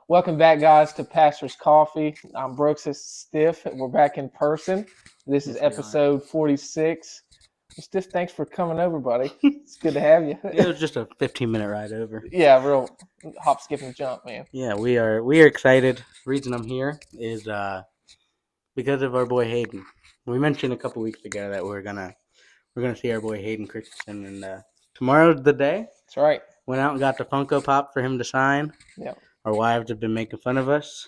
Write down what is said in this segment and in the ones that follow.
Welcome back, guys, to Pastor's Coffee. I'm Brooks. This is Stiff. We're back in person. This is Yes, we are. episode 46. Stiff, thanks for coming over, buddy. It's good to have you. It was just a 15-minute ride over. Yeah, real hop, skip, and jump, man. Yeah, we are excited. The reason I'm here is because of our boy Hayden. We mentioned a couple weeks ago that we're gonna see our boy Hayden Christensen, and tomorrow's the day. That's right. Went out and got the Funko Pop for him to sign. Yeah. Our wives have been making fun of us,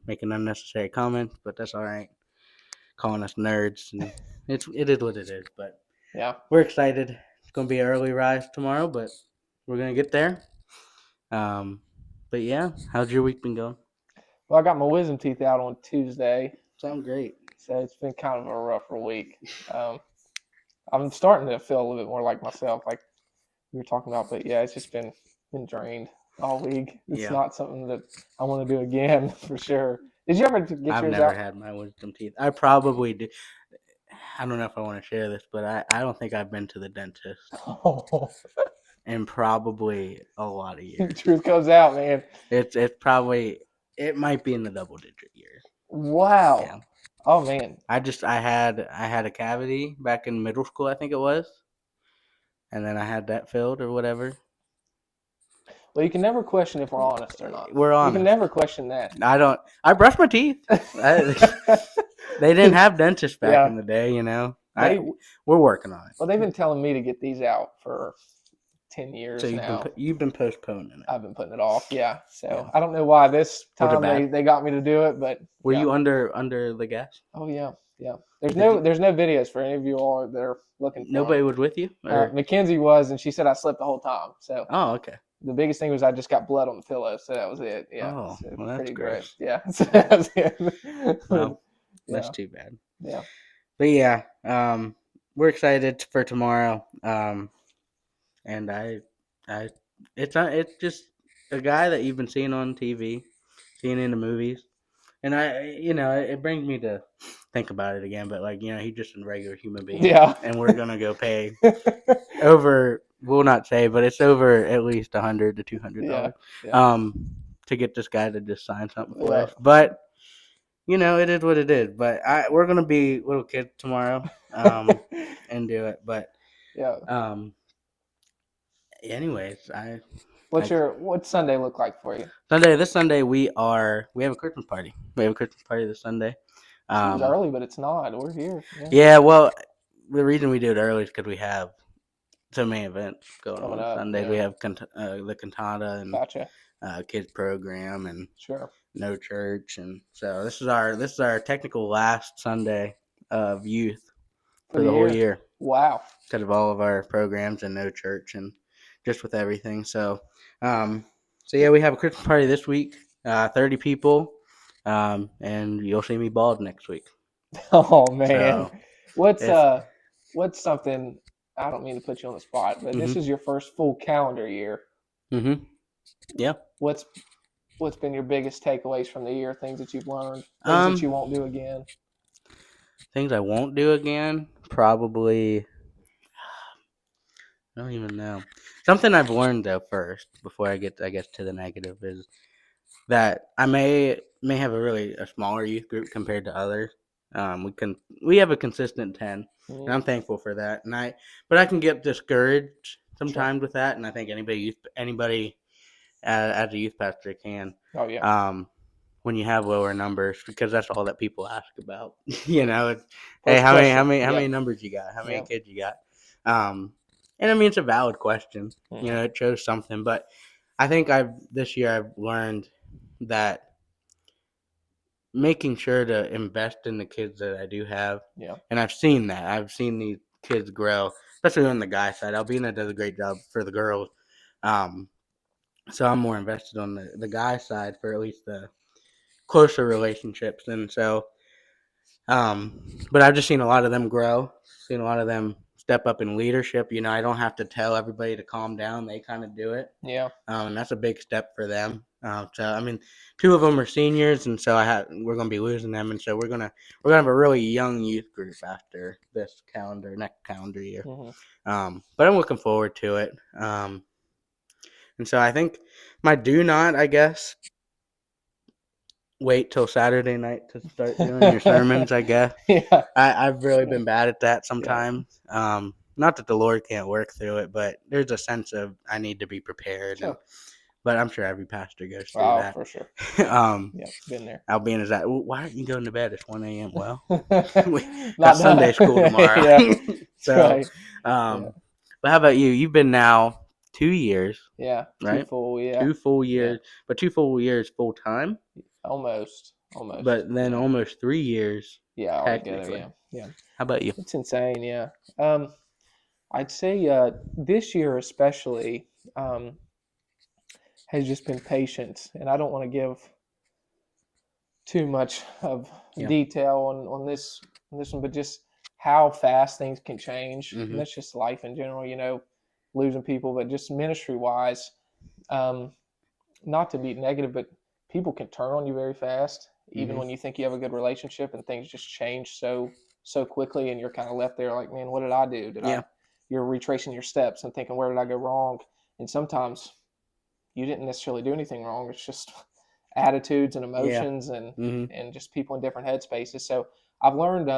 making unnecessary comments, but that's all right. Calling us nerds, and it is what it is. But Yeah. we're excited. It's gonna be an early rise tomorrow, but we're gonna get there. Um, but yeah, how's your week been going? Well, I got my wisdom teeth out on Tuesday, Sound great. so it's been kind of a rougher week. Um, I'm starting to feel a little bit more like myself, like we were talking about. But yeah, it's just been drained all week. It's Yeah, not something that I want to do again for sure. Did you ever get I've yours never out? had my wisdom teeth. I probably do. I don't know if I want to share this, but I don't think I've been to the dentist Oh, in probably a lot of years. truth comes out, man. It's probably it might be in the double digit years. Wow. Yeah. Oh man. I had a cavity back in middle school, I think it was, and then I had that filled or whatever. Well, you can never question if we're honest or not. We're You honest. can never question that. I brush my teeth. They didn't have dentists back Yeah. in the day, you know. They- We're working on it. Well, they've been telling me to get these out for 10 years So now. you've been postponing it. I've been putting it off. Yeah. So Yeah. I don't know why this Was it time bad? they got me to do it, but Were yeah. you under the gas? Oh yeah, yeah. There's Did no you- there's no videos for any of you all that are looking for Nobody them. was with you? Or? Mackenzie was, and she said I slept the whole time. So Oh, okay. the biggest thing was I just got blood on the pillow, so that was it. Yeah. Oh, So well, that's pretty gross. great. Yeah. So that was it. Well, yeah. that's too bad. Yeah. But yeah, we're excited for tomorrow. And it's just a guy that you've been seeing on TV, seeing in the movies, and it brings me to think about it again. But he's just a regular human being. Yeah. And we're gonna go pay over. We'll not say, but it's over at least $100 to $200. Yeah. To get this guy to just sign something for Yeah. us. But it is what it is. But we're gonna be little kids tomorrow, and do it. But Yeah. anyways, What's Sunday look like for you? This Sunday we have a Christmas party. We have a Christmas party this Sunday. Seems early, but it's not. We're here. Yeah. Yeah, well, the reason we do it early is because we have so many events going Coming on up, Sunday. yeah. We have the cantata and Gotcha. kids program and Sure. no church, and so this is our technical last Sunday of youth for the whole year Wow. because of all of our programs and no church and just with everything. So yeah, we have a Christmas party this week. 30 people, and you'll see me bald next week. Oh man. So, What's something, I don't mean to put you on the spot, but this is your first full calendar year. Mm-hmm. Yeah. What's been your biggest takeaways from the year? Things that you've learned, things that you won't do again. Things I won't do again, probably. I don't even know. Something I've learned though first before I get to the negative is that I may have a smaller youth group compared to others. We have a consistent 10, and I'm thankful for that. But I can get discouraged sometimes with that, and I think anybody as a youth pastor can. Oh yeah. When you have lower numbers, because that's all that people ask about. It's, hey, how many numbers you got? How many kids you got? And I mean, it's a valid question. It shows something. But I think this year I've learned that making sure to invest in the kids that I do have. Yeah. And I've seen that. I've seen these kids grow, especially on the guy side. Albina does a great job for the girls. So I'm more invested on the guy side for at least the closer relationships. And so, but I've just seen a lot of them grow, seen a lot of them step up in leadership. I don't have to tell everybody to calm down. They kind of do it. Yeah. And that's a big step for them. So I mean, 2 of them are seniors, and so we're going to be losing them, and so we're gonna have a really young youth group after this next calendar year. Mm-hmm. But I'm looking forward to it. And so I think my do not, I guess, wait till Saturday night to start doing your sermons, I guess. Yeah, I've really yeah, been bad at that yeah. sometimes. Not that the Lord can't work through it, but there's a sense of I need to be prepared, and Sure. but I'm sure every pastor goes through Oh, that. for sure. Yeah, um, yeah. Been there. I'll be in is that why aren't you going to bed? It's 1 a.m. Well, we got Not Sunday done. school tomorrow. Yeah, that's So, right. Yeah, um, but how about you? You've been now 2 years, yeah. Too right? full. Yeah, 2 full years, yeah. but 2 full years full time, Almost, almost. but then Yeah, almost 3 years yeah. All together. technically. Yeah, yeah. How about you? It's insane. Yeah. I'd say this year especially um, has just been patience, and I don't want to give too much of Yeah. detail on this one, but just how fast things can change, and Mm-hmm. that's just life in general. Losing people, but just ministry wise, um, not to be negative, but people can turn on you very fast, even Mm-hmm. when you think you have a good relationship, and things just change so quickly, and you're kind of left there like, man, what did I do? Yeah. You're retracing your steps and thinking, where did I go wrong? And sometimes you didn't necessarily do anything wrong. It's just attitudes and Yeah. emotions Mm-hmm. and just people in different headspaces. So I've learned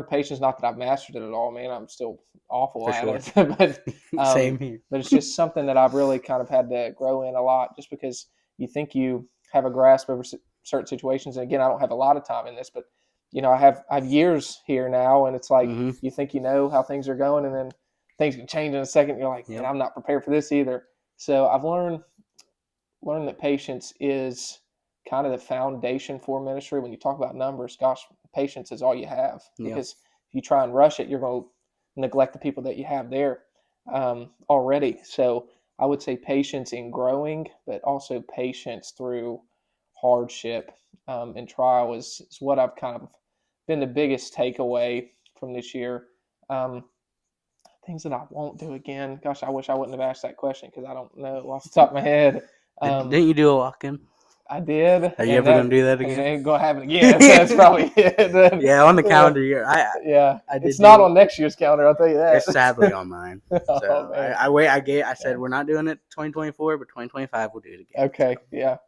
patience. Not that I've mastered it at all, man. I'm still awful For at sure. it, but Same here. but it's just something that I've really kind of had to grow in a lot. Just because you think you have a grasp over certain situations, and again, I don't have a lot of time in this, but I have years here now, and it's like Mm-hmm. you think you know how things are going, and then things can change in a second. You're like, man, Yep. I'm not prepared for this either. So I've learned that patience is kind of the foundation for ministry. When you talk about numbers, gosh, patience is all you have, Yeah. because if you try and rush it, you're going to neglect the people that you have there already. So I would say patience in growing, but also patience through hardship and trial is what I've kind of been the biggest takeaway from this year. Um, Things that I won't do again. Gosh, I wish I wouldn't have asked that question because I don't know off the top of my head. Um, Didn't you do a walk-in? I did, Are you and ever gonna that do that and it again? ain't gonna happen again. So that's probably it. Yeah, on the Yeah, calendar year, yeah. I It's did not do. on next year's calendar. I'll tell you It's that. sadly on mine. Oh So man. I said Yeah. we're not doing it 2024, but 2025 we'll do it again. So, Okay. Yeah.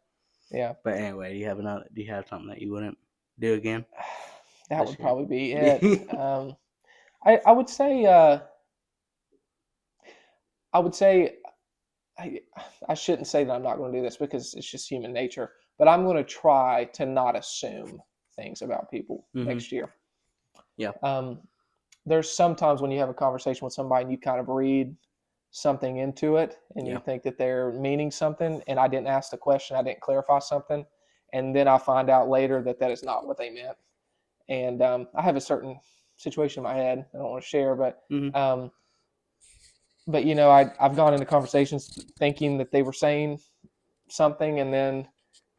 Yeah. but anyway, do you have something that you wouldn't do again That this would year? probably be it. I would say I would say I I shouldn't say that I'm not going to do this because it's just human nature, but I'm going to try to not assume things about people Mm-hmm. next year. Yeah. Um, there's sometimes when you have a conversation with somebody and you kind of read something into it and you Yeah. think that they're meaning something, and I didn't ask the question, I didn't clarify something, and then I find out later that that is not what they meant. And I have a certain situation in my head I don't want to share, Mm-hmm. um, but I've gone into conversations thinking that they were saying something, and then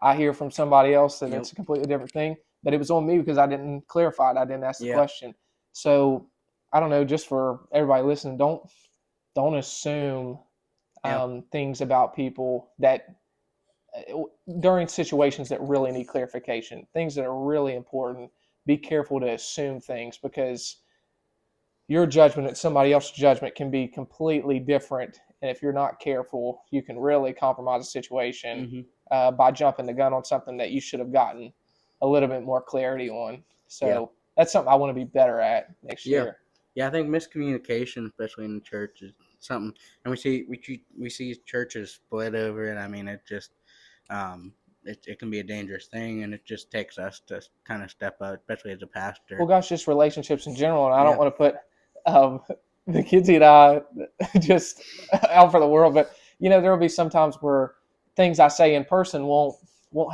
I hear from somebody else that Yep. it's a completely different thing. But it was on me because I didn't clarify it. I didn't ask the Yeah. question. So I don't know. Just for everybody listening, don't assume Yeah. things about people that during situations that really need clarification, things that are really important. Be careful to assume things because your judgment and somebody else's judgment can be completely different. And if you're not careful, you can really compromise a situation Mm-hmm. by jumping the gun on something that you should have gotten a little bit more clarity on. Yeah. So that's something I want to be better at next Yeah. year. Yeah. I think miscommunication, especially in the church, is something, and we see churches split over it. I mean, it just um, it can be a dangerous thing, and it just takes us to kind of step up, especially as a Well, pastor. gosh, just relationships in general. And I don't Yeah. want to put um, the kids and I just out for the world, but there will be some times where things I say in person won't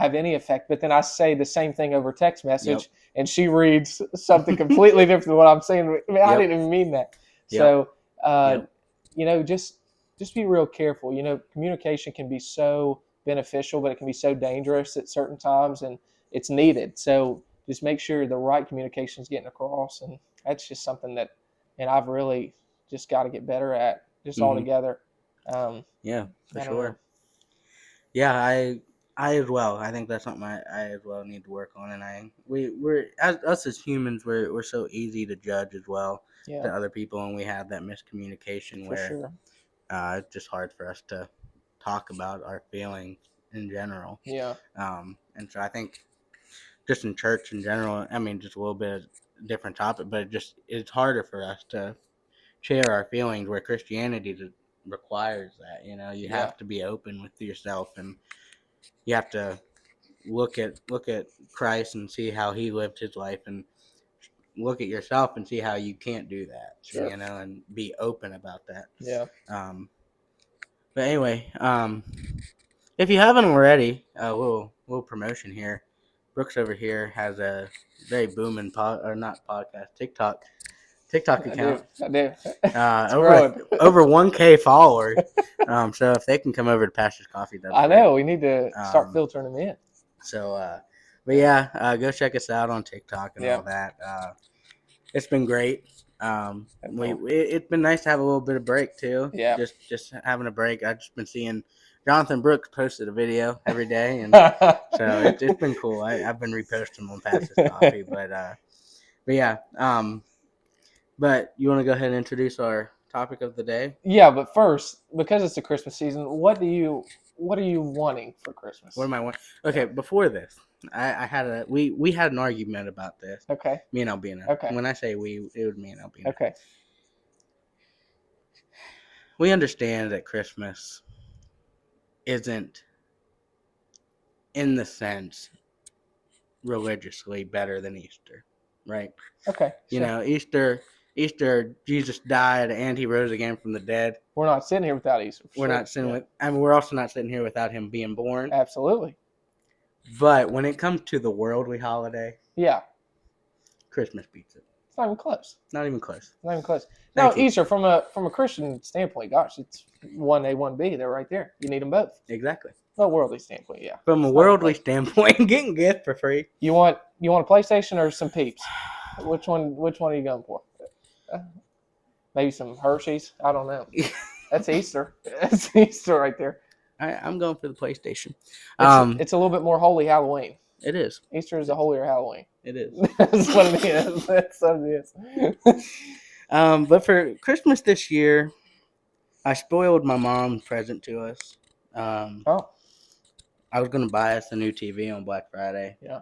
have any effect. But then I say the same thing over text Yep. message, and she reads something completely different than what I'm saying. I mean, I Yep. didn't even mean that. Yep. So, uh, Yep. just be real careful. Communication can be so beneficial, but it can be so dangerous at certain times, and it's needed. So just make sure the right communication is getting across, and that's just something that, and I've really just got to get better at just all Mm-hmm. together. Um, Yeah, for I don't know. sure. Yeah, I as well. I think that's something I as well need to work on. And we're as us as humans, we're so easy to judge as well Yeah, to other people, and we have that miscommunication for where sure. it's just hard for us to talk about our feelings in general. Yeah, And so I think just in church in general. I mean, just a little bit of different topic, but it's harder for us to share our feelings where Christianity requires that. You Yeah. have to be open with yourself, and you have to look at Christ and see how he lived his life, and look at yourself and see how you can't do that. Sure. And be open about that. Yeah. But anyway, if you haven't already, a little promotion here. Brooks over here has a very booming not podcast, TikTok I do. account. I do. It's Over growing. over 1K followers. So if they can come over to Pastor's Coffee, that's I great. know. We need to start Um, filtering them in. so, but yeah, go check us out on TikTok and Yeah. all that. It's been great. It's been nice to have a little bit of break too. Yeah. Just having a break. I've just been seeing Jonathan Brooks posted a video every day, and so it's been cool. I've been reposting on Pastor's Coffee, but yeah. But you want to go ahead and introduce our topic of the day? Yeah, but first, because it's the Christmas season, what are you wanting for Christmas? What am I wanting? Okay, Yeah. before this, I had we had an argument about this. Okay. Me and Albina. Okay. When I say we, it was me and Albina. Okay. We understand that Christmas isn't, in the sense, religiously better than Easter, right? Okay. Sure. Easter, Jesus died and he rose again from the dead. We're not sitting here without Easter. We're not sitting with. I mean, we're also not sitting here without him being born. Absolutely. But when it comes to the worldly holiday, yeah, Christmas beats it. It's not even close. Not even close. Not even close. Thank No, you. Easter from a Christian standpoint, gosh, it's 1A, 1B. They're right there. You need them both. Exactly. From a worldly standpoint, yeah. From a worldly standpoint, getting gifts for free. You want a PlayStation or some Peeps? Which one are you going for? Maybe some Hershey's? I don't know. That's Easter. That's Easter right there. I'm going for the PlayStation. It's a little bit more holy Halloween. It is. Easter is a holier Halloween. It is. That's what it is. That's what it is. But for Christmas this year, I spoiled my mom's present to us. I was going to buy us a new TV on Black Friday. Yeah.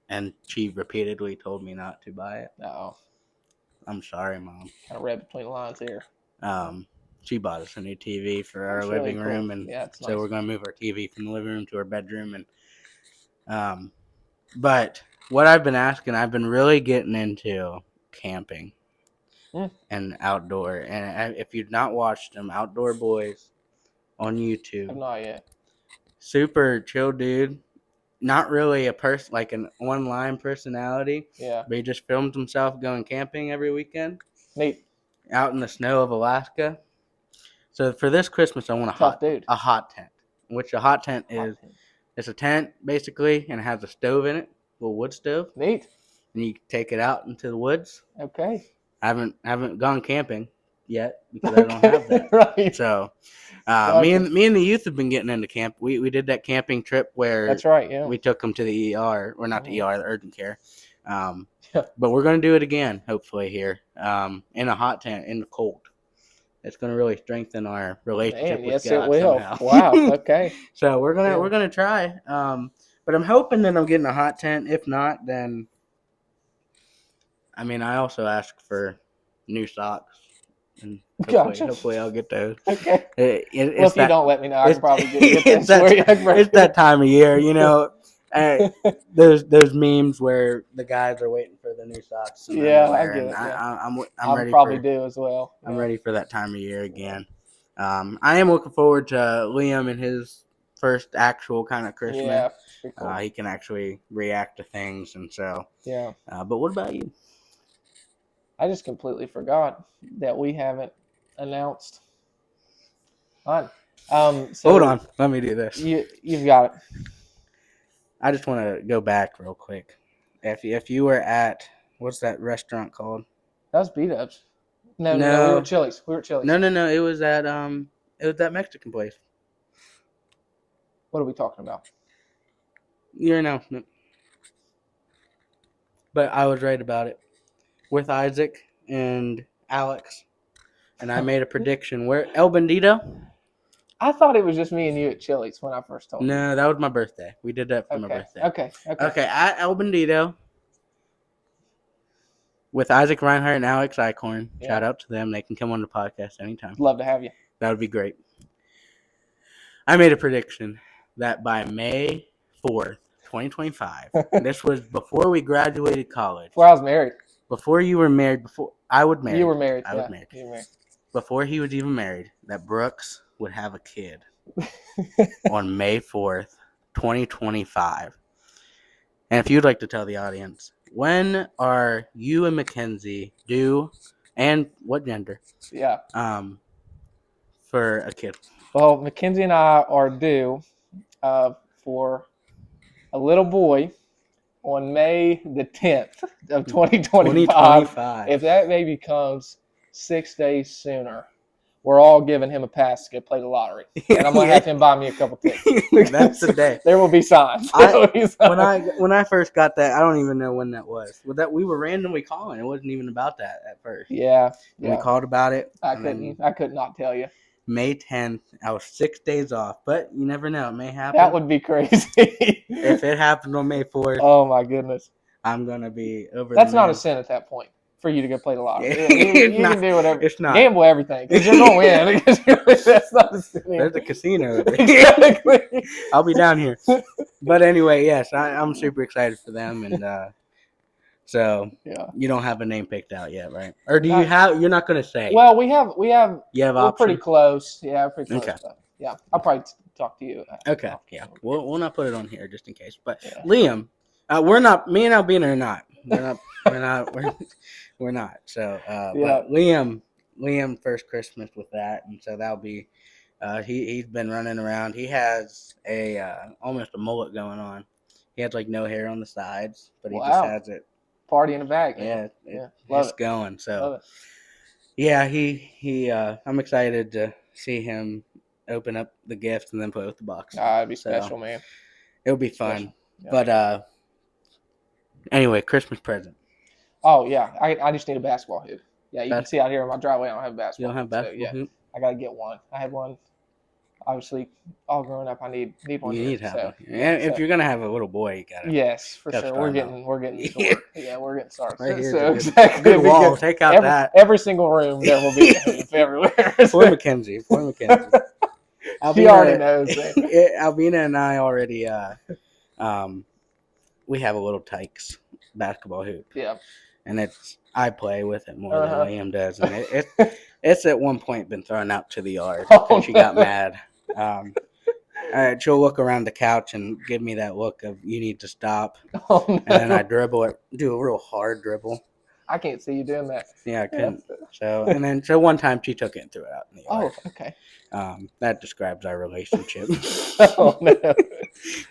And she repeatedly told me not to buy it. Oh. I'm sorry, Mom. Kind of read between the lines here. She bought us a new TV for our living room, and so nice. we're going to move our TV from the living room to our bedroom. And but what I've been asking, I've been really getting into camping and outdoor. And if you've not watched them, Outdoor Boys on YouTube, I've not yet. Super chill dude. Not really a person, like an online personality. Yeah. But he just films himself going camping every weekend. Neat. Out in the snow of Alaska. So for this Christmas, I want a hot tent. Which a hot tent is, it's a tent basically, and it has a stove in it, a little wood stove. Neat. And you take it out into the woods. Okay. I haven't gone camping yet because I don't have that. Right. So me and the youth have been getting into camp. We did that camping trip where that's right. Yeah. We took them to the ER, or not the ER, the urgent care. But we're going to do it again, hopefully here, in a hot tent in the cold. It's going to really strengthen our relationship with God. It will. Somehow. Wow. Okay. So we're gonna try. But I'm hoping that I'm getting a hot tent. If not, then I also asked for new socks, and hopefully I'll get those. Okay. If you don't let me know, I can probably get it's that time of year, those memes where the guys are waiting for the new socks. Yeah, I get it. I'm ready. Probably do as well. I'm ready for that time of year again. I am looking forward to Liam and his first actual kind of Christmas. Yeah, cool. He can actually react to things, and so. Yeah. But what about you? I just completely forgot that we haven't announced. So hold on, let me do this. You've got it. I just want to go back real quick. If you were at, what's that restaurant called? That was B-Dubs. No, we were at Chili's. No. It was that Mexican place. What are we talking about? Your announcement. But I was right about it. With Isaac and Alex. And I made a prediction. Where El Bandito? I thought it was just me and you at Chili's when I first told you. No, that was my birthday. We did that for my Okay. birthday. Okay. Okay. Okay, at El Bandito with Isaac Reinhardt and Alex Eichhorn. Yeah. Shout out to them. They can come on the podcast anytime. Love to have you. That would be great. I made a prediction that by May 4th, 2025, this was before we graduated college. Before I was married. Before you were married, before I would marry. You were married. I was married. You were married. Before he was even married, that Brooks would have a kid on May 4th, 2025. And if you'd like to tell the audience, when are you and Mackenzie due, and what gender? Yeah. For a kid. Well, Mackenzie and I are due for a little boy on May the 10th of 2025. If that baby comes 6 days sooner, we're all giving him a pass to go play the lottery. And I'm going to have him buy me a couple tickets. That's the day. There will be signs. When I first got that, I don't even know when that was. We were randomly calling. It wasn't even about that at first. Yeah. And we called about it. I could not tell you. May 10th. I was 6 days off, but you never know. It may happen. That would be crazy. If it happened on May 4th. Oh, my goodness. I'm going to be over That's not a sin at that point for you to go play the lottery. You can do whatever. It's not. Gamble everything because you're going to win. That's not a sin. There's a casino. Exactly. I'll be down here. But anyway, yes, I'm super excited for them. And so you don't have a name picked out yet, right? Or do you have? You're not going to say. Well, we have. You have we're options? pretty close. Yeah, we're pretty close. Okay. But yeah, I'll probably talk to you. Okay. Yeah. We'll not put it on here just in case. But Liam, we're not. Me and Albina are not. We're not. So, but Liam first Christmas with that, and so that'll be. He's been running around. He has almost a mullet going on. He has like no hair on the sides, but he just has it. Party in the back. Man. Yeah, it's going. So, yeah, he. I'm excited to see him open up the gift and then put it with the box. It'd be special, man. It'll be fun. Yeah. But anyway, Christmas present. Oh yeah, I just need a basketball hoop. Yeah, you can see out here in my driveway I don't have a basketball. You don't have a basketball hoop? I gotta get one. I had one. Obviously, all growing up, I need one. You need to have one. And if you're gonna have a little boy, you gotta. Yes, for sure. We're getting started. Yeah, we're getting started. Right here, so exactly. Good wall. Take out every single room there will be a hoop everywhere. For Mackenzie. She already knows. Albina and I already. We have a little Tykes basketball hoop. Yeah. And I play with it more than Liam does, and it's at one point been thrown out to the yard and she got mad. She'll look around the couch and give me that look of you need to stop, and then I dribble it, do a real hard dribble. I can't see you doing that. Yeah, I couldn't. So one time she took it and threw it out in the yard. Oh, okay. That describes our relationship. Oh no,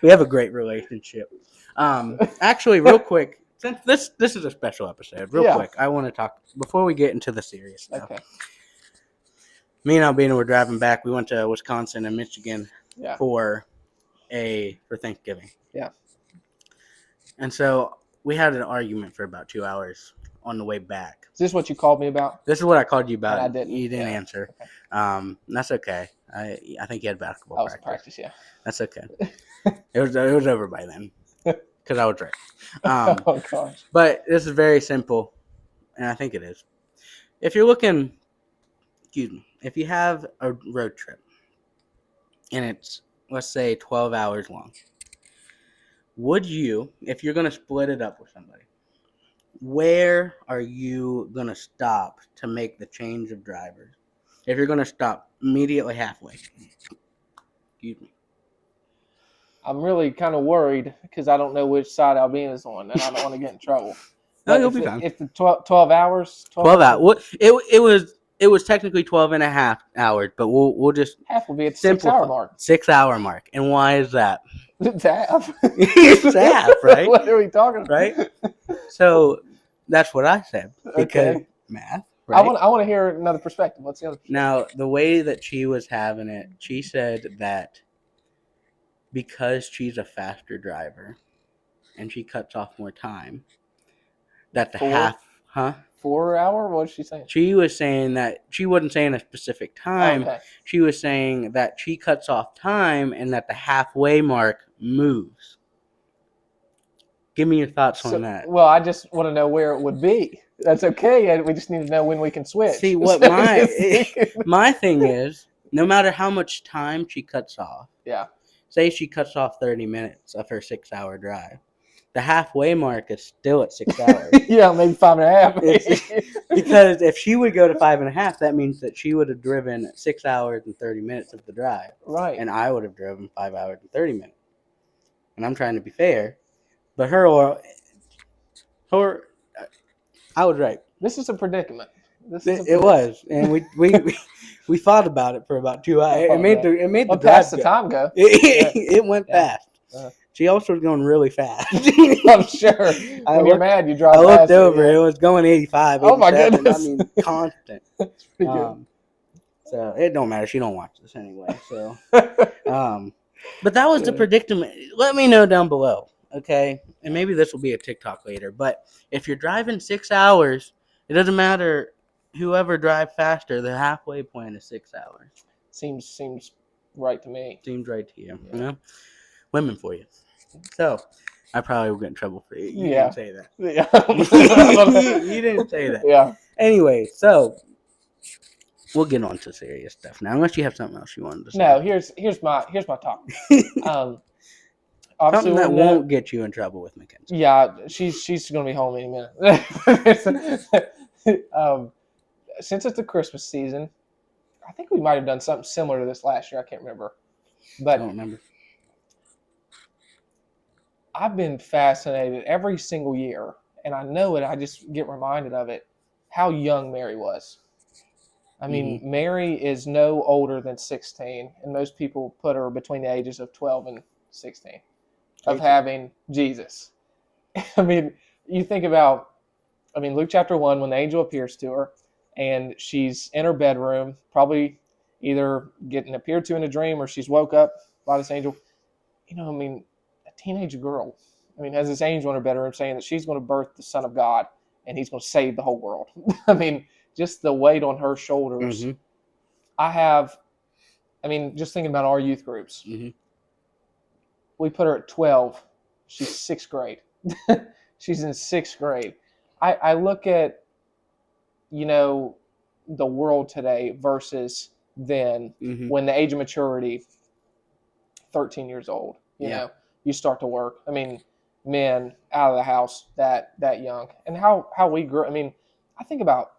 we have a great relationship. Actually, real quick. Since this is a special episode, real quick, I want to talk before we get into the serious stuff. Okay. Me and Albina were driving back. We went to Wisconsin and Michigan for Thanksgiving. Yeah. And so we had an argument for about 2 hours on the way back. Is this what you called me about? This is what I called you about. I didn't. You didn't answer. Okay. That's okay. I think you had basketball practice. Yeah. That's okay. It was over by then. Because I was right. Oh gosh. But this is very simple, and I think it is. If you're looking, if you have a road trip, and it's, let's say, 12 hours long, would you, if you're going to split it up with somebody, where are you going to stop to make the change of drivers? If you're going to stop immediately halfway. Excuse me. I'm really kind of worried because I don't know which side Albina's on, and I don't want to get in trouble. No, you'll be fine. If the 12 hours. 12 hours. Well, it was technically 12 and a half hours, but we'll just half will be at the 6 hour mark. 6 hour mark. And why is that? It's half. It's half, right? What are we talking about? Right? So that's what I said. Because math. Right? I want to hear another perspective. What's the other perspective? Now, the way that she was having it, she said that because she's a faster driver and she cuts off more time, that the half, 4 hour? What was she saying? She was saying that she wasn't saying a specific time. Okay. She was saying that she cuts off time and that the halfway mark moves. Give me your thoughts on So, that. well, I just want to know where it would be. That's okay. And we just need to know when we can See, switch. what So just, my thing is, no matter how much time she cuts off, yeah. say she cuts off 30 minutes of her 6 hour drive, the halfway mark is still at 6 hours. Yeah, maybe 5.5. It's because if she would go to 5.5, that means that she would have driven 6 hours and 30 minutes of the drive, Right. and I would have driven 5 hours and 30 minutes. And I'm trying to be fair, but her, I was right. This is a predicament. It was, and we thought about it for about 2 hours. Oh, no. It made the Well, drive past the go. time go. It went Yeah. fast. She also was going really fast. I'm sure. When you're mad, you drive I looked faster, over. yeah. It was going 85, Oh, my 87. goodness. I mean, constant. That's pretty good. So it don't matter. She don't watch this anyway. So, but that was the predicament. Let me know down below, okay? And maybe this will be a TikTok later. But if you're driving 6 hours, it doesn't matter whoever drives faster. The halfway point is 6 hours. Seems right to me. Seems right to you. Yeah. You know, women for you. So I probably will get in trouble for you. You Yeah. didn't say that. Yeah. You didn't say that. Yeah. Anyway, so we'll get on to serious stuff now, unless you have something else you wanted to say. No, here's my talk. Obviously Something that we're in won't get you in trouble with Mackenzie. Yeah, she's gonna be home any minute. Since it's the Christmas season, I think we might have done something similar to this last year. I can't remember, I but don't remember. I've been fascinated every single year, and I know it. I just get reminded of it. How young Mary was. I mean, Mary is no older than 16, and most people put her between the ages of 12 and 16 of having Jesus. I mean, you think about, Luke chapter 1, when the angel appears to her, and she's in her bedroom, probably either getting appeared to in a dream or she's woke up by this angel. A teenage girl, has this angel in her bedroom saying that she's going to birth the Son of God, and he's going to save the whole world. Just the weight on her shoulders. Mm-hmm. Just thinking about our youth groups. Mm-hmm. We put her at 12. She's sixth grade. She's in sixth grade. I look at, the world today versus then, when the age of maturity, 13 years old, you know, you start to work. Men out of the house that young, and how we grew. I think about,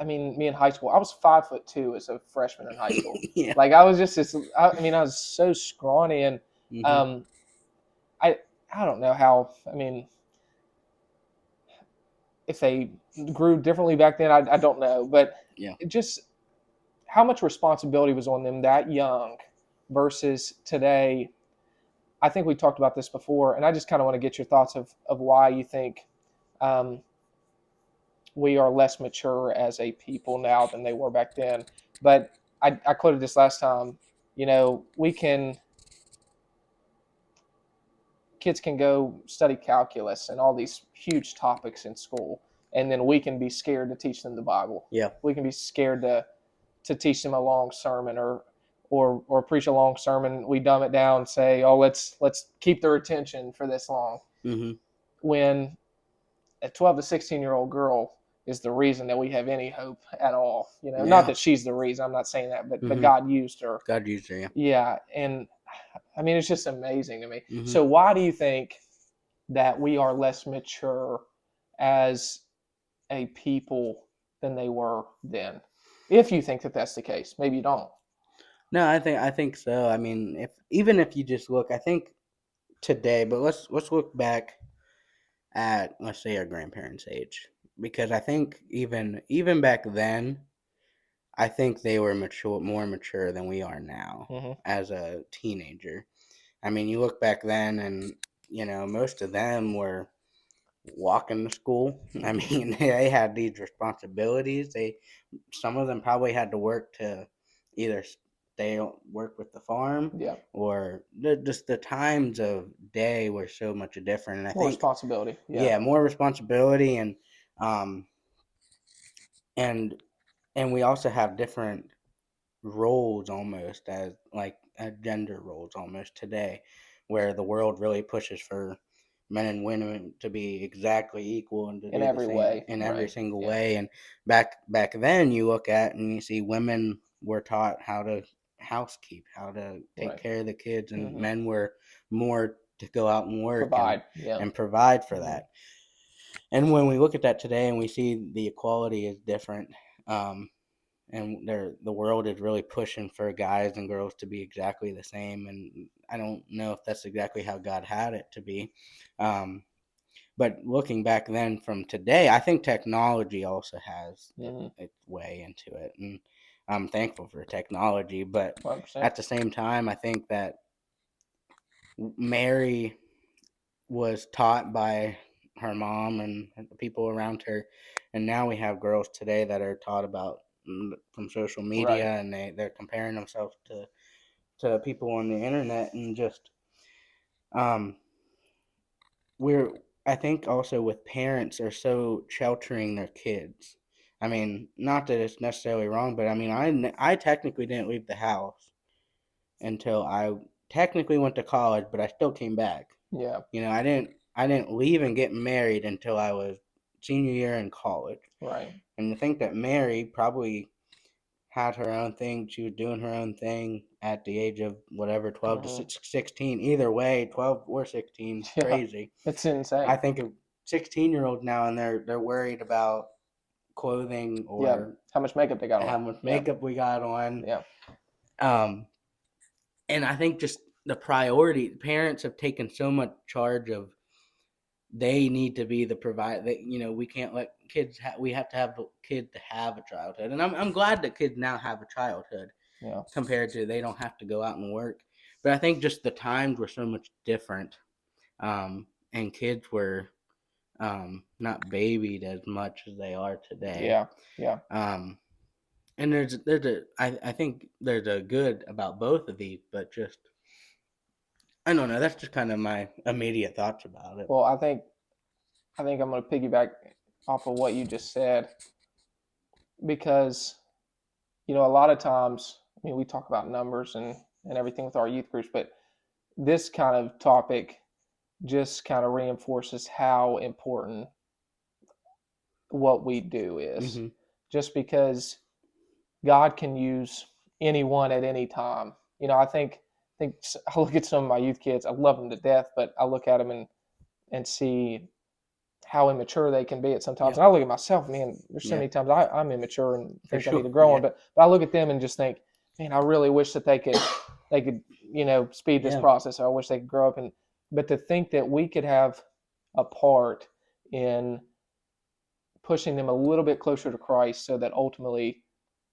me in high school, I was 5'2" as a freshman in high school. Yeah. Like I was just this, I was so scrawny, and I don't know how, if they grew differently back then, I don't know, but just how much responsibility was on them that young versus today. I think we talked about this before, and I just kind of want to get your thoughts of why you think we are less mature as a people now than they were back then. But I quoted this last time. Kids can go study calculus and all these huge topics in school, and then we can be scared to teach them the Bible. Yeah. We can be scared to teach them a long sermon or preach a long sermon. We dumb it down and say, oh, let's keep their attention for this long. Mm-hmm. When a 12 to 16-year-old girl is the reason that we have any hope at all. Not that she's the reason. I'm not saying that, but God used her. God used her, yeah. Yeah, and it's just amazing to me. So why do you think that we are less mature as a people than they were then? If you think that that's the case, maybe you don't. No, I think so. If you just look, I think today, but let's look back at, let's say, our grandparents' age, because I think even back then, I think they were more mature than we are now as a teenager. You look back then, and most of them were walking to school. They had these responsibilities. Some of them probably had to work to either work with the farm, or just the times of day were so much different. And I More think responsibility. more responsibility, and and we also have different roles almost as like gender roles almost today, where the world really pushes for men and women to be exactly equal and to in do the every same way, in every right? single Yeah, way. And back then you look at and you see women were taught how to housekeep, how to take right. care of the kids, and Hmm. men were more to go out and work Provide, yeah. and provide for Hmm. that. And when we look at that today and we see the equality is different, um, and the world is really pushing for guys and girls to be exactly the same, and I don't know if that's exactly how God had it to be. um, but looking back then from today, I think technology also has Hmm. its way into it, and I'm thankful for technology. But 100%. at the same time, I think that Mary was taught by her mom and the people around her, and now we have girls today that are taught about from social Right. media, and they're comparing themselves to people on the internet, and just um we're I think also with parents are so sheltering their kids. I mean, not that it's necessarily wrong, but I mean, I technically didn't leave the house until I technically went to college, but I still came back. Yeah. You know, I didn't leave and get married until I was senior year in college. Right. And to think that Mary probably had her own thing, she was doing her own thing at the age of whatever, 12 to Hmm. 16. Either way, 12 or 16 is Yeah. crazy. It's I insane. think of 16-year-olds now, and they're worried about clothing Yeah. or How much makeup they got on? how much Yeah. makeup we got on. Yeah. Um, and I think just the priority, parents have taken so much charge of they need to be the provide that, we can't let kids we have to have the kid to have a childhood. And I'm glad that kids now have a childhood Yeah. compared to they don't have to go out and work. But I think just the times were so much different, and kids were not babied as much as they are today. Yeah. Yeah. um, and I think there's a good about both of these, but just I don't know, that's just kind of my immediate thoughts about it. Well, I think I'm going to piggyback off of what you just said because a lot of times, I mean, we talk about numbers and everything with our youth groups, but this kind of topic just kind of reinforces how important what we do is. Mm-hmm. Just because God can use anyone at any time. I think I look at some of my youth kids. I love them to death, but I look at them and see how immature they can be at sometimes. Yeah. And I look at myself, man, there's so Yeah. many times I'm immature and For think I need sure. to grow on, Yeah. but I look at them and just think, man, I really wish that they could speed this Yeah. process. Or I wish they could grow up. And but to think that we could have a part in pushing them a little bit closer to Christ so that ultimately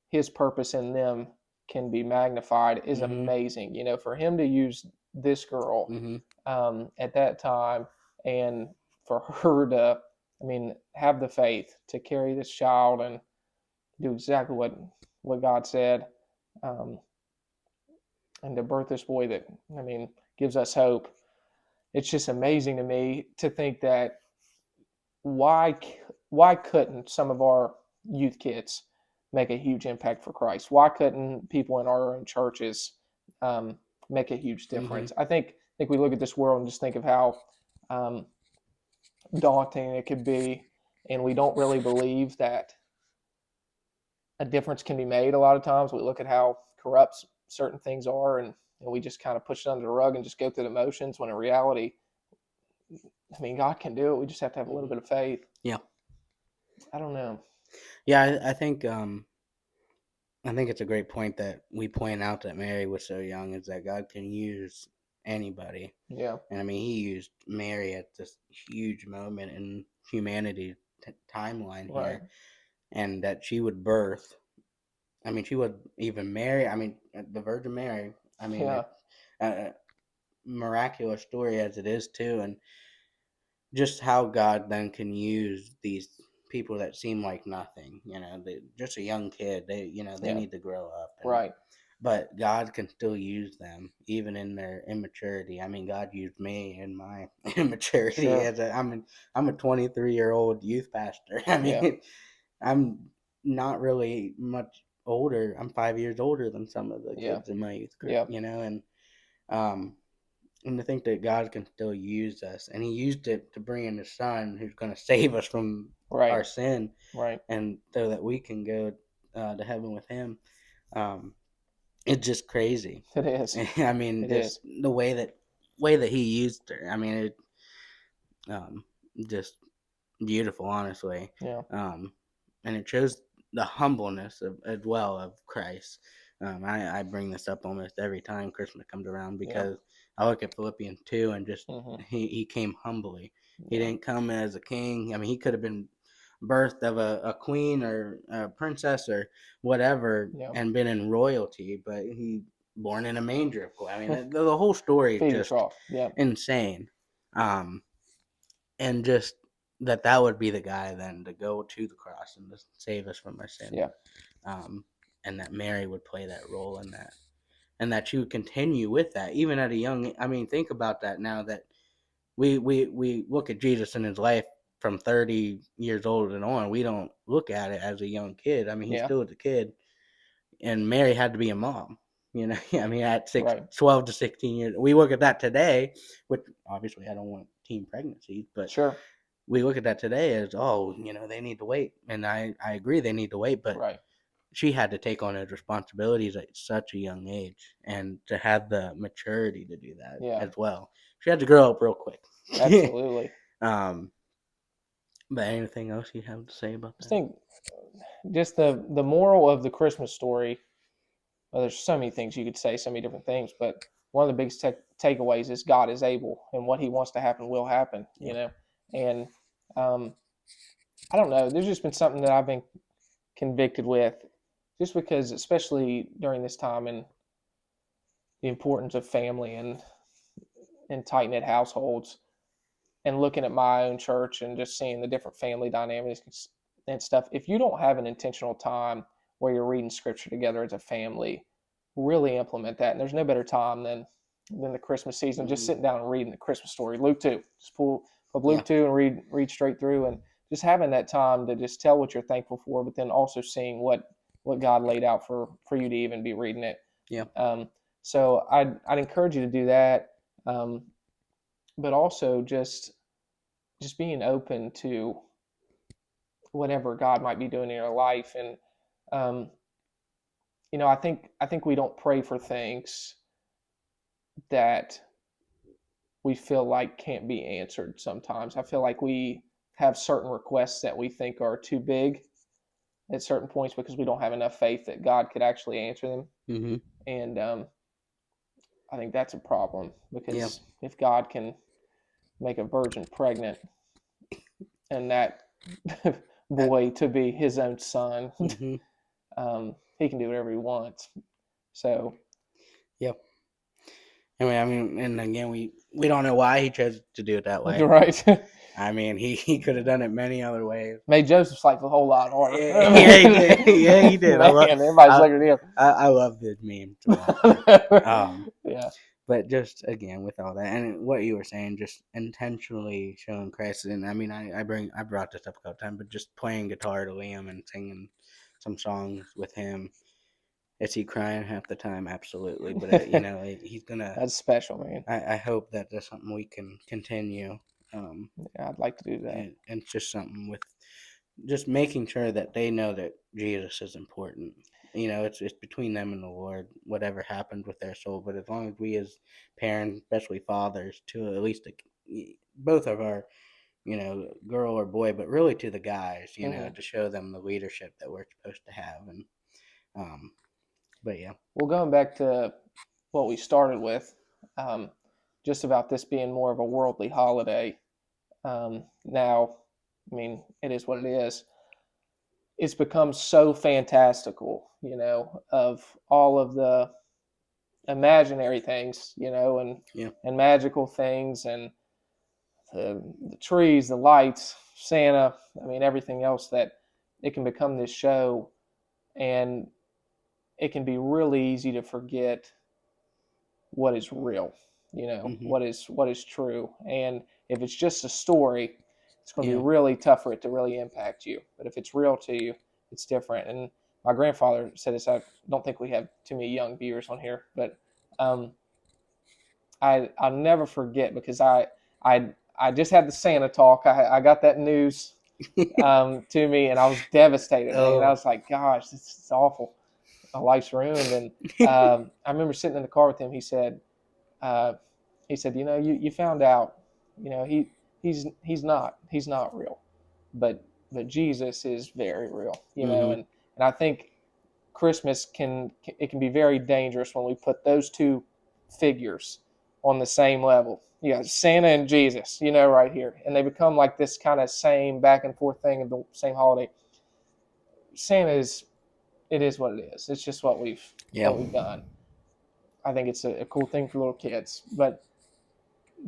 his purpose in them can be magnified is Mm-hmm. amazing. For him to use this girl Mm-hmm. at that time and for her to, I mean, have the faith to carry this child and do exactly what God said, um, and to birth this boy that, I mean, gives us hope. It's just amazing to me to think that why why couldn't some of our youth kids make a huge impact for Christ? Why couldn't people in our own churches um, make a huge Mm-hmm. difference? I think we look at this world and just think of how um, daunting it could be, and we don't really believe that a difference can be made. A lot of times, we look at how corrupt certain things are, and we just kind of push it under the rug and just go through the motions. When in reality, I mean, God can do it. We just have to have a little Mm-hmm. bit of faith. Yeah. I don't know. Yeah. I think it's a great point that we point out that Mary was so young, is that God can use anybody. Yeah. And I mean, he used Mary at this huge moment in humanity timeline Right. here, and that she would birth. I mean, she would even marry. I mean, the Virgin Mary. I mean, Yeah. it's a miraculous story as it is too, and just how God then can use these people that seem like nothing. Just a young kid. They Yeah. need to grow up, and Right. but God can still use them even in their immaturity. I mean, God used me in my immaturity Sure. I'm a 23-year-old youth pastor. I Yeah. mean, I'm not really much older. I'm 5 years older than some of the Yeah. kids in my youth group, Yeah. um, and to think that God can still use us, and He used it to bring in His Son, who's going to save us from Right. our sin, Right. and so that we can go to heaven with Him. Um, it's just crazy. It is. I mean, It just is. the way that He used her. I mean, it um, just beautiful, honestly. Yeah. Um, and it shows the humbleness of as well of Christ. I bring this up almost every time Christmas comes around Yeah. because I look at Philippians 2 and just Hmm. he came humbly. He Yeah. didn't come as a king. I mean, he could have been birthed of a queen or a princess or whatever Yeah. and been in royalty, but he born in a manger, of course. I mean, the whole story is Feeding just trough. Yeah. insane. Um, and just that would be the guy then to go to the cross and to save us from our sin, Yeah. um, and that Mary would play that role in that, and that she would continue with that even at a young. I mean, think about that now that we look at Jesus in his life from 30 years old and on. We don't look at it as a young kid. I mean, he Yeah. still was a kid, and Mary had to be a mom. I mean, at Right. 12 to 16 years, we look at that today, which obviously I don't want teen pregnancies, but Sure. we look at that today as, oh, they need to wait, and I agree they need to wait, but Right. she had to take on those responsibilities at such a young age, and to have the maturity to do that Yeah. as well. She had to grow up real quick. Absolutely. um, but anything else you have to say about I that? think just the moral of the Christmas story. Well, there's so many things you could say, so many different things, but one of the biggest takeaways is God is able, and what He wants to happen will happen. Yeah. And um, I don't know. There's just been something that I've been convicted with, just because, especially during this time, and the importance of family and tight knit households, and looking at my own church and just seeing the different family dynamics and stuff. If you don't have an intentional time where you're reading scripture together as a family, really implement that. And there's no better time than the Christmas season. Just Mm-hmm. sitting down and reading the Christmas story, Luke 2. Just pull up Yeah. Luke 2 and read straight through, and just having that time to just tell what you're thankful for, but then also seeing what God laid out for you to even be reading it. Yeah. So I'd encourage you to do that. Um, but also just being open to whatever God might be doing in your life. And um, I think we don't pray for things that we feel like can't be answered sometimes. I feel like we have certain requests that we think are too big at certain points because we don't have enough faith that God could actually answer them. Mm-hmm. And I think that's a problem, Yeah. because if God can make a virgin pregnant and that boy to be his own son, Mm-hmm. he can do whatever he wants. So, Yep. I mean, and again, we don't know why he chose to do it that way. right. I mean, he could have done it many other ways. Made Joseph's life a whole lot harder. Yeah, yeah, he did. Yeah, he did. Man, everybody's I, looking at I love the meme as well. him. Yeah. But just again with all that and what you were saying, just intentionally showing Christ. And I mean, I brought this up a couple times, but just playing guitar to Liam and singing some songs with him. Is he crying half the time? Absolutely. But he's gonna. That's special, man. I hope that that's something we can continue. Um, Yeah, I'd like to do that. and it's just something with just making sure that they know that Jesus is important. It's between them and the Lord, whatever happens with their soul. But as long as we as parents, especially fathers, to at least both of our, girl or boy, but really to the guys, Hmm. to show them the leadership that we're supposed to have. And um, but yeah. Well, going back to what we started with, um, just about this being more of a worldly holiday. Now, I mean, it is what it is. It's become so fantastical, of all of the imaginary things, Yeah. and magical things, and the trees, the lights, Santa. I mean, everything else, that it can become this show, and it can be really easy to forget what is real, Hmm. what is true. And if it's just a story, it's going to be Yeah. really tough for it to really impact you. But if it's real to you, it's different. And my grandfather said this. I don't think we have too many young viewers on here, but um, I'll never forget because I I just had the Santa talk. I got that news to me, and I was devastated, man. I Oh. was like, gosh, this is awful. My life's ruined. And I remember sitting in the car with him. Uh, he said, you know, you found out, you know, he's not real, but Jesus is very real, you know, Mm-hmm. and I think Christmas can be very dangerous when we put those two figures on the same level. You got Santa and Jesus, you know, right here, and they become like this kind of same back and forth thing of the same holiday. Santa is it is what it is. It's just Yeah. what we've done. I think it's a cool thing for little kids, but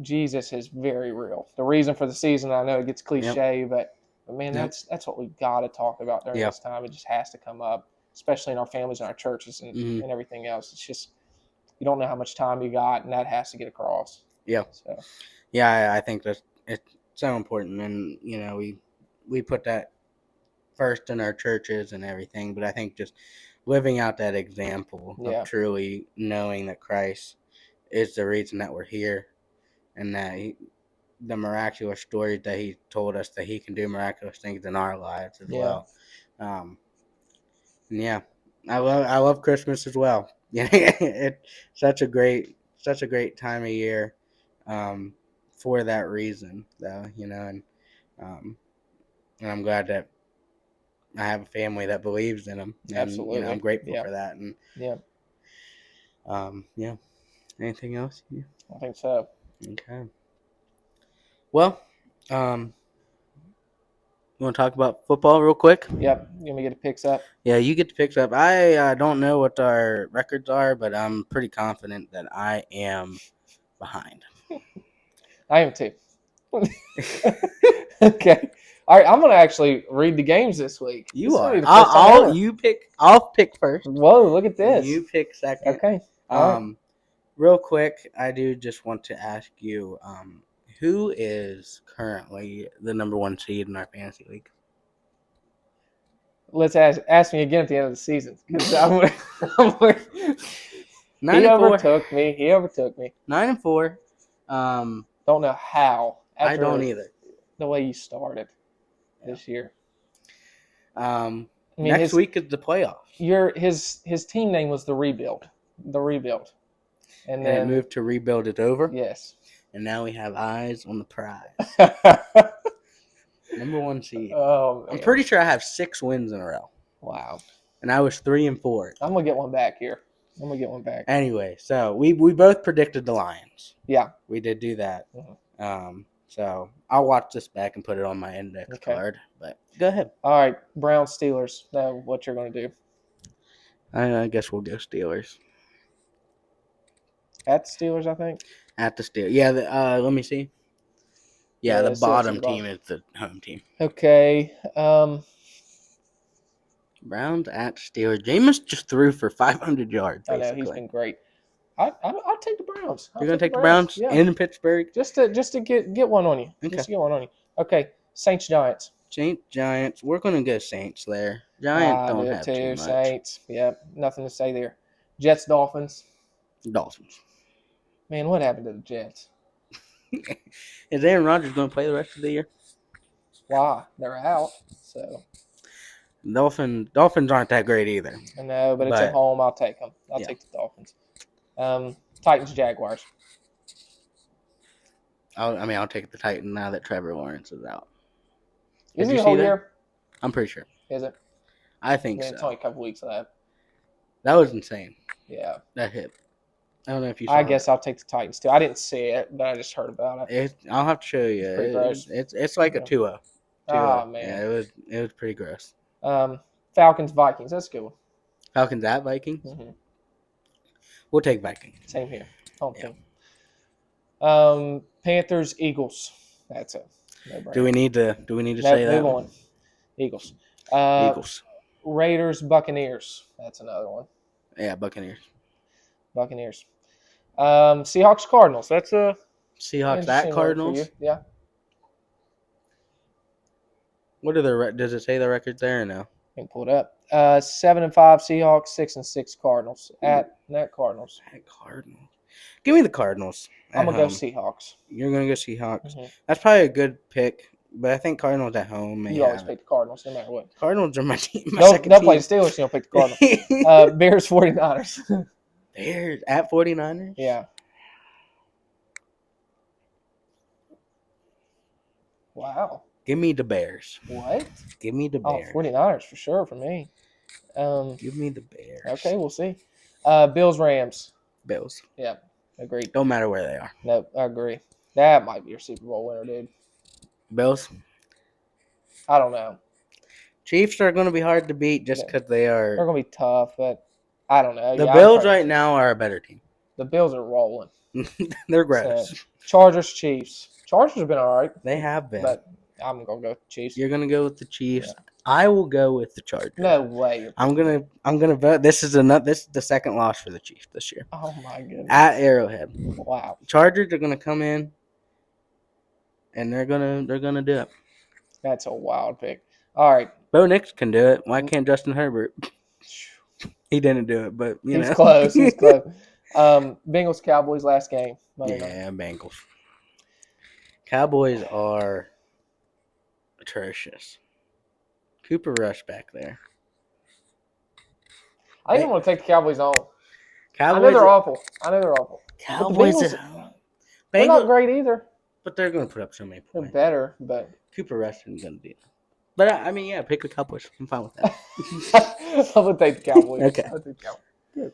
Jesus is very real. The reason for the season, I know it gets Yep. cliche, but man, Yep. that's what we've got to talk about during Yep. this time. It just has to come up, especially in our families and our churches Mm-hmm. and everything else. It's just you don't know how much time you got, and that has to get across. Yeah. So Yeah. I think that it's so important, and we put that first in our churches and everything. But I think just living out that example of yeah, truly knowing that Christ is the reason that we're here, and that the miraculous stories that he told us that he can do miraculous things in our lives as yeah, well. Um, yeah, I love Christmas as well. Yeah, it's such a great time of year, um, for that reason, though. Um, and I'm glad that I have a family that believes in him, and I'm absolutely, grateful yeah, for that. And yeah. yeah, anything else? Yeah. I think so. Okay. Well, um, you want to talk about football real quick? Yep, you want me to get the picks up? Yeah, you get the picks up. I don't know what our records are, but I'm pretty confident that I am behind. I am too. Okay. All right, I'm gonna actually read the games this week. This You is gonna be are. the first time ever. I'll pick first. Whoa, look at this. You pick second. Okay. All right. Um, real quick, I do just want to ask you, who is currently the number one seed in our fantasy league? Let's ask me again at the end of the season because Nine he and four. overtook me. He overtook me. 9-4. Um, Don't know how I don't after either. the way you started Yeah. this year. I mean, Next week is the playoffs, his team name was the Rebuild, and and it then moved to rebuild it over, yes, and now we have eyes on the prize. Number one seed. oh I'm man, pretty sure I have 6 wins in a row, wow. and I was 3-4. I'm gonna get one back here. I'm gonna get one back. Anyway, so we both predicted the Lions. Yeah. We did do that. Mhm. So I'll watch this back and put it on my index Okay. card. But go ahead. All right, Browns Steelers. Know what you're gonna do I guess we'll go Steelers at the Steelers? I think. at the Steelers. Yeah. Let me see. Yeah, the Steelers are the bottom bottom. team is the home team. Okay. Browns at Steelers. Jameis just threw for 500 yards. I Basically. know he's been great. I'll take the Browns. You're gonna take the Browns Yeah. in Pittsburgh. Just to get one on you. Okay. Just to get one on you. Okay. Saints Giants. Saints Giants. We're gonna go Saints there. Giants I don't do it have too too. much. Saints. Yep. Nothing to say there. Jets Dolphins. Dolphins. Man, what happened to the Jets? Is Aaron Rodgers gonna play the rest of the year? Why? They're out. So Dolphins aren't that great either. I know, but it's at home. I'll take them. I'll Yeah. take the Dolphins. Titans Jaguars. I'll take the Titans now that Trevor Lawrence is out. Is Did he you a see whole that? year? I'm pretty sure. Is it? I I think mean, it's so. only a couple weeks of that. That was insane. Yeah. That hit. I don't know if you saw I guess it. I'll take the Titans too. I didn't see it, but I just heard about it. I'll have to show you. It's pretty gross. It's like a Yeah. 2-0. Oh 2-0. man. Yeah, it was pretty gross. Falcons Vikings. That's a good one. Falcons at Vikings. Mm-hmm. We'll take Vikings. Same here. Home Yeah. team. Panthers Eagles. That's it. No-brainer. Do we need to No, say that? move on. Eagles. Eagles. Raiders Buccaneers. That's another one. Yeah, Buccaneers. Buccaneers. Seahawks Cardinals. That's a Seahawks interesting at one for Cardinals. you. Yeah. What are the does it say the records there or no? can pull it up. 7-5 Seahawks, 6-6 Cardinals at Cardinals. At Cardinals. Give me the Cardinals I'm at gonna go home. Seahawks. You're gonna go Seahawks. Mm-hmm. That's probably a good pick, but I think Cardinals at home may You always have it. pick the Cardinals no matter what. Cardinals are my team, my They'll second play team. the Steelers. You don't pick the Cardinals. Bears 49ers. Bears at 49ers. Yeah. Wow. Give me the Bears. What? Give me the Bears. 49ers for sure for me. Give me the Bears. Okay, we'll see. Bills Rams. Bills. Yeah, agreed. Don't matter where they are. Nope, I agree. That might be your Super Bowl winner, dude. Bills. I don't know. Chiefs are going to be hard to beat just because They're going to be tough, but I don't know. The Bills right now are a better team. The Bills are rolling. They're gross. So, Chargers, Chiefs. Chargers have been all right. They have been. But I'm going to go with the Chiefs. You're going to go with the Chiefs. Yeah. I will go with the Chargers. No way. I'm gonna vote. This is the second loss for the Chiefs this year. Oh my goodness. At Arrowhead. Wow. Chargers are gonna come in and they're gonna do it. That's a wild pick. All right. Bo Nix can do it. Why can't Justin Herbert? He didn't do it, but you know. He's close. He's close. Bengals Cowboys last game. Yeah, Bengals. Cowboys are atrocious. Cooper Rush back there. I didn't want to take the Cowboys on. Cowboys, I know they're awful. Cowboys the at Bengals, home. they're not great either. But they're going to put up so many They're points. better, but Cooper Rush isn't going to do it. But I mean, yeah, pick the Cowboys. I'm fine with that. I'm gonna take the Cowboys. Okay. I'll take the Cowboys. Good.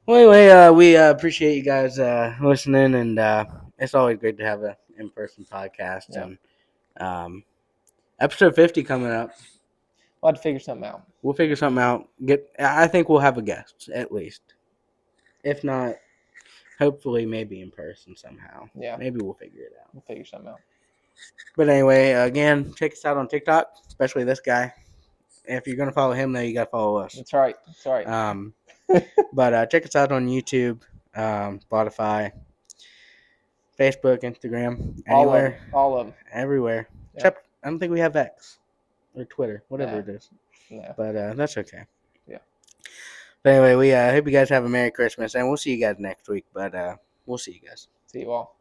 Well, anyway, we appreciate you guys listening, and it's always great to have an in-person podcast. Yeah. And episode 50 coming up. We'll have to figure something out. We'll figure something out. I think we'll have a guest at least. If not, hopefully, maybe in person somehow. Yeah. Maybe we'll figure it out. We'll figure something out. But anyway, again, check us out on TikTok, especially this guy. If you're gonna follow him, though, you gotta follow us. That's right. But check us out on YouTube, Spotify, Facebook, Instagram, anywhere, all of them, everywhere. Yeah. Except I don't think we have X or Twitter, whatever it is. No. But that's okay. Yeah. But anyway, we hope you guys have a Merry Christmas, and we'll see you guys next week. But we'll see you guys. See you all.